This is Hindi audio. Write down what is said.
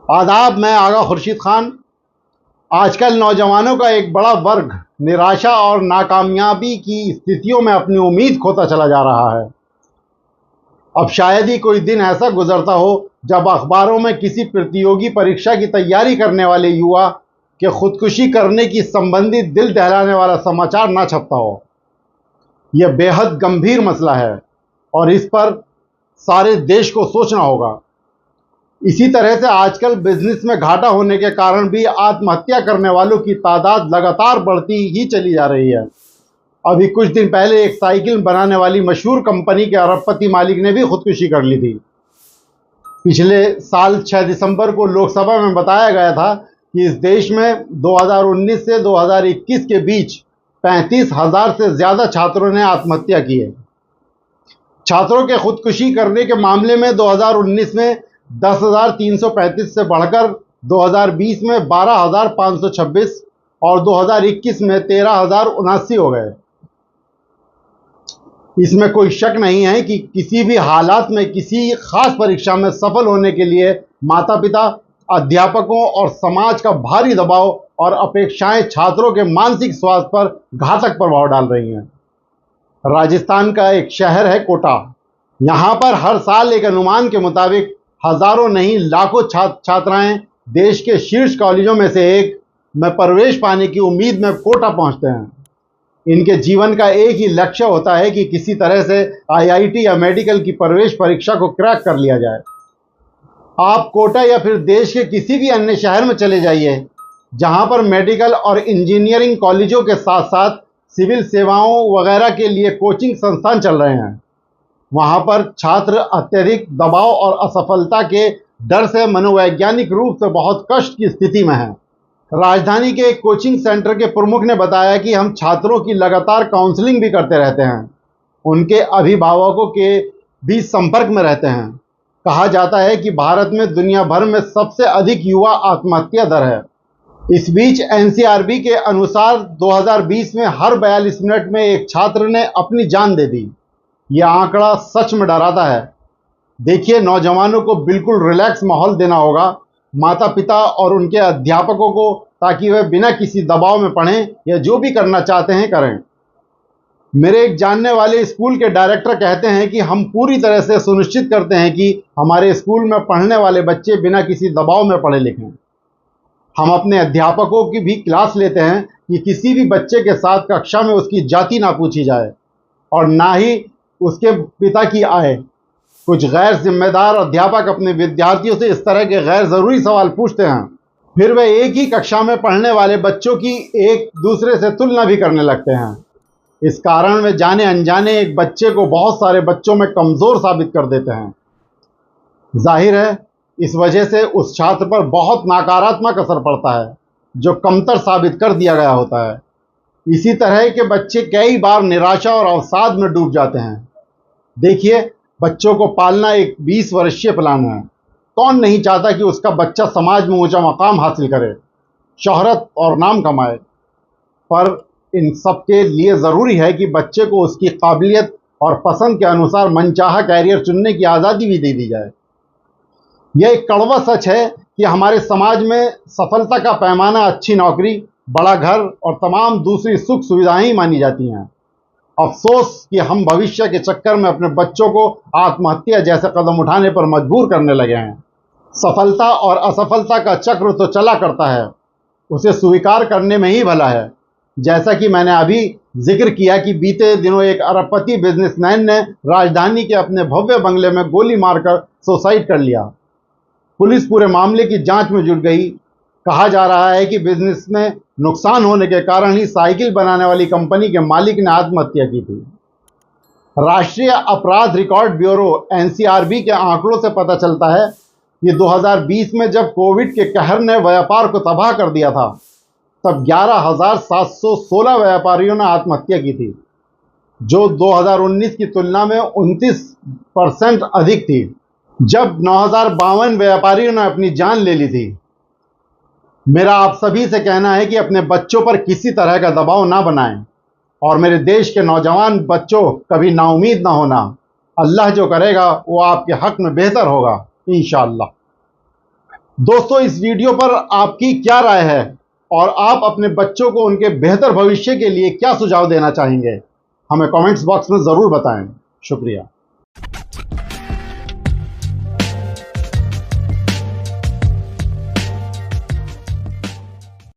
आदाब, मैं आगा खुर्शीद खान। आजकल नौजवानों का एक बड़ा वर्ग निराशा और नाकामयाबी की स्थितियों में अपनी उम्मीद खोता चला जा रहा है। अब शायद ही कोई दिन ऐसा गुजरता हो जब अखबारों में किसी प्रतियोगी परीक्षा की तैयारी करने वाले युवा के खुदकुशी करने की संबंधित दिल दहलाने वाला समाचार ना छपता हो। यह बेहद गंभीर मसला है और इस पर सारे देश को सोचना होगा। इसी तरह से आजकल बिजनेस में घाटा होने के कारण भी आत्महत्या करने वालों की तादाद लगातार बढ़ती ही चली जा रही है। अभी कुछ दिन पहले एक साइकिल बनाने वाली मशहूर कंपनी के अरबपति मालिक ने भी खुदकुशी कर ली थी। पिछले साल 6 दिसंबर को लोकसभा में बताया गया था कि इस देश में 2019 से 2021 के बीच 35,000 से ज़्यादा छात्रों ने आत्महत्या की है। छात्रों के खुदकुशी करने के मामले में 2019 में 10,335 से बढ़कर 2020 में 12,526 और 2021 में 13,079 हो गए। इसमें कोई शक नहीं है कि किसी भी हालात में किसी खास परीक्षा में सफल होने के लिए माता पिता, अध्यापकों और समाज का भारी दबाव और अपेक्षाएं छात्रों के मानसिक स्वास्थ्य पर घातक प्रभाव डाल रही हैं। राजस्थान का एक शहर है कोटा। यहाँ पर हर साल एक अनुमान के मुताबिक हजारों नहीं लाखों छात्राएं देश के शीर्ष कॉलेजों में से एक में प्रवेश पाने की उम्मीद में कोटा पहुंचते हैं। इनके जीवन का एक ही लक्ष्य होता है कि किसी तरह से आईआईटी या मेडिकल की प्रवेश परीक्षा को क्रैक कर लिया जाए। आप कोटा या फिर देश के किसी भी अन्य शहर में चले जाइए जहां पर मेडिकल और इंजीनियरिंग कॉलेजों के साथ साथ सिविल सेवाओं वगैरह के लिए कोचिंग संस्थान चल रहे हैं। वहां पर छात्र अत्यधिक दबाव और असफलता के डर से मनोवैज्ञानिक रूप से बहुत कष्ट की स्थिति में हैं। राजधानी के एक कोचिंग सेंटर के प्रमुख ने बताया कि हम छात्रों की लगातार काउंसलिंग भी करते रहते हैं, उनके अभिभावकों के भी संपर्क में रहते हैं। कहा जाता है कि भारत में दुनिया भर में सबसे अधिक युवा आत्महत्या दर है। इस बीच एनसीआरबी के अनुसार 2020 में हर 42 मिनट में एक छात्र ने अपनी जान दे दी। यह आंकड़ा सच में डराता है। देखिए, नौजवानों को बिल्कुल रिलैक्स माहौल देना होगा, माता पिता और उनके अध्यापकों को, ताकि वे बिना किसी दबाव में पढ़ें या जो भी करना चाहते हैं करें। मेरे एक जानने वाले स्कूल के डायरेक्टर कहते हैं कि हम पूरी तरह से सुनिश्चित करते हैं कि हमारे स्कूल में पढ़ने वाले बच्चे बिना किसी दबाव में पढ़े लिखें। हम अपने अध्यापकों की भी क्लास लेते हैं कि किसी भी बच्चे के साथ कक्षा में उसकी जाति ना पूछी जाए और ना ही उसके पिता की आय। कुछ गैर जिम्मेदार अध्यापक अपने विद्यार्थियों से इस तरह के गैर ज़रूरी सवाल पूछते हैं। फिर वे एक ही कक्षा में पढ़ने वाले बच्चों की एक दूसरे से तुलना भी करने लगते हैं। इस कारण वे जाने अनजाने एक बच्चे को बहुत सारे बच्चों में कमज़ोर साबित कर देते हैं। जाहिर है, इस वजह से उस छात्र पर बहुत नकारात्मक असर पड़ता है जो कमतर साबित कर दिया गया होता है। इसी तरह के बच्चे कई बार निराशा और अवसाद में डूब जाते हैं। देखिए, बच्चों को पालना एक 20 वर्षीय प्लान है। कौन नहीं चाहता कि उसका बच्चा समाज में ऊंचा मकाम हासिल करे, शोहरत और नाम कमाए। पर इन सब के लिए ज़रूरी है कि बच्चे को उसकी काबिलियत और पसंद के अनुसार मनचाहा कैरियर चुनने की आज़ादी भी दे दी जाए। यह एक कड़वा सच है कि हमारे समाज में सफलता का पैमाना अच्छी नौकरी, बड़ा घर और तमाम दूसरी सुख सुविधाएं ही मानी जाती हैं। अफसोस कि हम भविष्य के चक्कर में अपने बच्चों को आत्महत्या जैसे कदम उठाने पर मजबूर करने लगे हैं। सफलता और असफलता का चक्र तो चला करता है, उसे स्वीकार करने में ही भला है। जैसा कि मैंने अभी जिक्र किया कि बीते दिनों एक अरबपति बिजनेसमैन ने राजधानी के अपने भव्य बंगले में गोली मारकर सुसाइड कर लिया। पुलिस पूरे मामले की जांच में जुट गई। कहा जा रहा है कि बिजनेस में नुकसान होने के कारण ही साइकिल बनाने वाली कंपनी के मालिक ने आत्महत्या की थी। राष्ट्रीय अपराध रिकॉर्ड ब्यूरो एनसीआरबी के आंकड़ों से पता चलता है कि 2020 में जब कोविड के कहर ने व्यापार को तबाह कर दिया था, तब 11,716 व्यापारियों ने आत्महत्या की थी, जो 2019 की तुलना में 29% अधिक थी, जब 9,052 व्यापारियों ने अपनी जान ले ली थी। मेरा आप सभी से कहना है कि अपने बच्चों पर किसी तरह का दबाव ना बनाएं और मेरे देश के नौजवान बच्चों, कभी नाउमीद ना होना। अल्लाह जो करेगा वो आपके हक में बेहतर होगा, इंशाअल्लाह। दोस्तों, इस वीडियो पर आपकी क्या राय है और आप अपने बच्चों को उनके बेहतर भविष्य के लिए क्या सुझाव देना चाहेंगे? हमें कमेंट्स बॉक्स में ज़रूर बताएं। शुक्रिया।